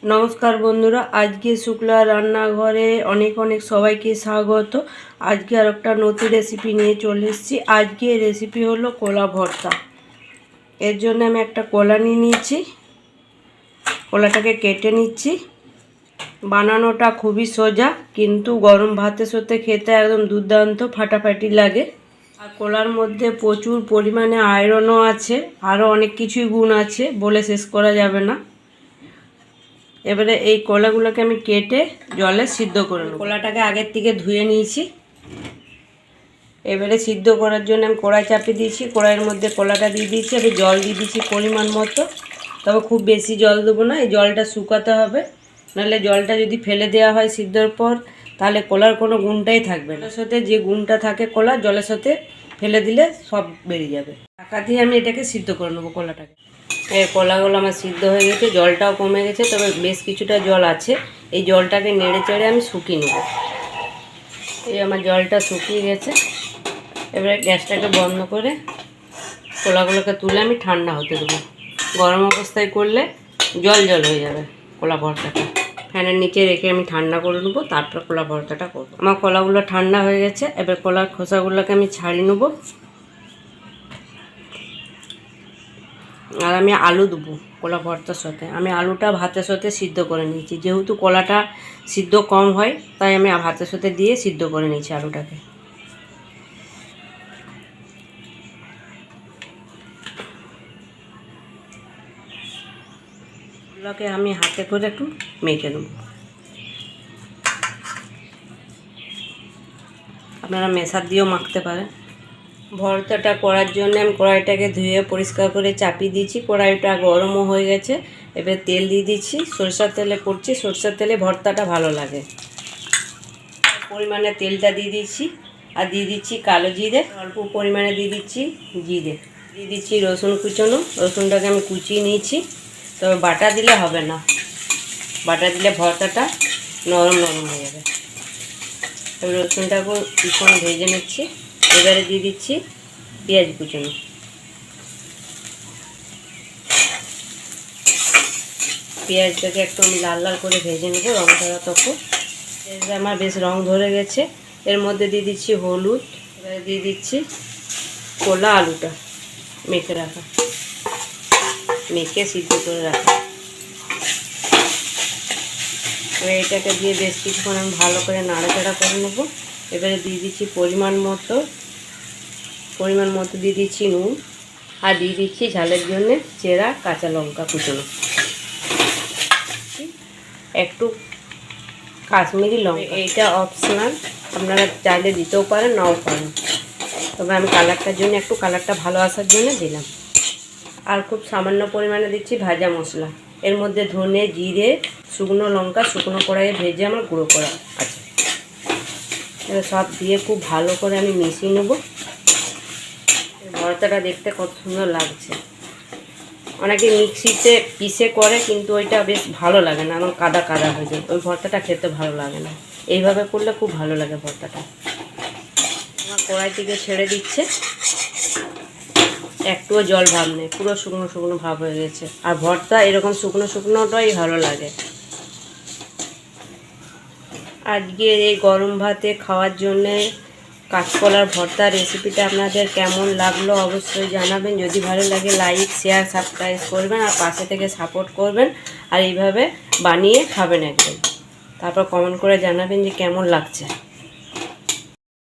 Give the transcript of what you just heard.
নমস্কার বন্ধুরা, আজকে শুক্লা রান্নাঘরে অনেক অনেক সবাইকে স্বাগত। আজকে আর একটা নতুন রেসিপি নিয়ে চলে এসেছি। আজকে রেসিপি হলো কলা ভর্তা। এর জন্য আমি একটা কলা নিয়ে নিয়েছি, কলাটাকে কেটে নিচ্ছি। বানানোটা খুবই সোজা, কিন্তু গরম ভাতের সাথে খেতে একদম দুর্দান্ত ফাটাফাটি লাগে। আর কলার মধ্যে প্রচুর পরিমাণে আয়রনও আছে, আরও অনেক কিছুই গুণ আছে, বলে শেষ করা যাবে না। এবারে এই কলাগুলোকে আমি কেটে জলে সিদ্ধ করে নেব। কলাটাকে আগের থেকে ধুয়ে নিয়েছি। এবারে সিদ্ধ করার জন্য আমি কড়াই চাপিয়ে দিয়েছি। কড়াইয়ের মধ্যে কলাটা দিয়ে দিয়েছি, আমি জল দিয়ে দিয়েছি পরিমাণ মতো। তবে খুব বেশি জল দেবো না, এই জলটা শুকাতে হবে, নাহলে জলটা যদি ফেলে দেওয়া হয় সিদ্ধর পর তাহলে কলার কোনো গুণটাই থাকবে না। সাথে যে গুণটা থাকে কলা, জলের সাথে ফেলে দিলে সব বেরিয়ে যাবে। ঢাকা দিয়ে আমি এটাকে সিদ্ধ করে নেবো কলাটাকে। এই কলাগুলো আমার সিদ্ধ হয়ে গেছে, জলটাও কমে গেছে, তবে বেশ কিছুটা জল আছে। এই জলটাকে নেড়ে চেড়ে আমি শুকিয়ে নেব। এই আমার জলটা শুকিয়ে গেছে। এবারে গ্যাসটাকে বন্ধ করে কলাগুলোকে তুলে আমি ঠান্ডা হতে দেবো। গরম অবস্থায় করলে জল জল হয়ে যাবে কলা ভর্তাটা। ফ্যানের নিচে রেখে আমি ঠান্ডা করে নেবো, তারপর কলা ভর্তাটা করবো। আমার কলাগুলো ঠান্ডা হয়ে গেছে। এবার কলার খোসাগুলোকে আমি ছাড়িয়ে নেবো। আর আমি আলু দেবো কলা ভর্তার সাথে। আমি আলুটা ভাতের সাথে সিদ্ধ করে নিয়েছি, যেহেতু কলাটা সিদ্ধ কম হয় তাই আমি ভাতের সাথে দিয়ে সিদ্ধ করে নিয়েছি আলুটাকে। এগুলোকে আমি হাতে করে একটু মেখে নেব। আপনারা মেশার দিয়েও মাখতে পারেন। ভর্তাটা করার জন্য আমি কড়াইটাকে ধুয়ে পরিষ্কার করে চাপিয়ে দিয়েছি। কড়াইটা গরমও হয়ে গেছে। এবার তেল দিয়ে দিচ্ছি। সরষের তেলে করছি, সরষের তেলে ভর্তাটা ভালো লাগে। পরিমাণে তেলটা দিয়ে দিচ্ছি। আর দিয়ে দিচ্ছি কালো জিরে, অল্প পরিমাণে দিয়ে দিচ্ছি জিরে, দিয়ে দিচ্ছি রসুন কুচনো। রসুনটাকে আমি কুচিয়ে নিয়েছি, তবে বাটা দিলে হবে না, বাটা দিলে ভর্তাটা নরম নরম হয়ে যাবে। তবে রসুনটাকে কিছুক্ষণ ভেজে নিচ্ছি। এবারে দিয়ে দিচ্ছি পেঁয়াজ কুচনো। পেঁয়াজটাকে একটু আমি লাল লাল করে ভেজে নেবো, রং ধরা তখন। পেঁয়াজটা আমার বেশ রং ধরে গেছে। এর মধ্যে দিয়ে দিচ্ছি হলুদ। এবারে দিয়ে দিচ্ছি কলা আলুটা মেখে রাখা, মেখে সিদ্ধ করে রাখা। এবার এটাকে দিয়ে বেশ কিছুক্ষণ আমি ভালো করে নাড়াচাড়া করে নেবো। এবারে দিয়ে দিচ্ছি পরিমাণ মতো দিয়ে দিচ্ছি নুন। আর দিয়ে দিচ্ছি ঝালের জন্যে চেরা কাঁচা লঙ্কা কুচনো, একটু কাশ্মীরি লঙ্কা। এইটা অপশনাল, আপনারা চাইলে দিতেও পারেন নাও পারেন, তবে আমি কালারটার জন্য, একটু কালারটা ভালো আসার জন্য দিলাম। আর খুব সামান্য পরিমাণে দিচ্ছি ভাজা মশলা। এর মধ্যে ধনে, জিরে, শুকনো লঙ্কা শুকনো কড়াইয়ে ভেজে আমার গুঁড়ো করা আছে। এবার সব দিয়ে খুব ভালো করে আমি মিশিয়ে নেব। ভর্তাটা দেখতে কত সুন্দর লাগছে। অনেকে মিক্সিতে পিষে করে, কিন্তু ওইটা বেশ ভালো লাগে না, আমার কাদা কাদা হয়ে যায়, ওই ভর্তাটা খেতে ভালো লাগে না। এইভাবে করলে খুব ভালো লাগে ভর্তাটা। আমার কড়াই থেকে ছেড়ে দিচ্ছে, একটুও জল ভাব নেই, পুরো শুকনো শুকনো ভাব হয়ে গেছে। আর ভর্তা এরকম শুকনো শুকনোটাই ভালো লাগে। আজকে এই গরম ভাতে খাওয়ার জন্যে কাঁচকলার ভর্তা রেসিপিটা আপনাদের কেমন লাগলো অবশ্যই জানাবেন। যদি ভালো লাগে লাইক, শেয়ার, সাবস্ক্রাইব করবেন, আর পাশে থেকে সাপোর্ট করবেন। আর এইভাবে বানিয়ে খাবেন একদিন, তারপর কমেন্ট করে জানাবেন যে কেমন লাগছে।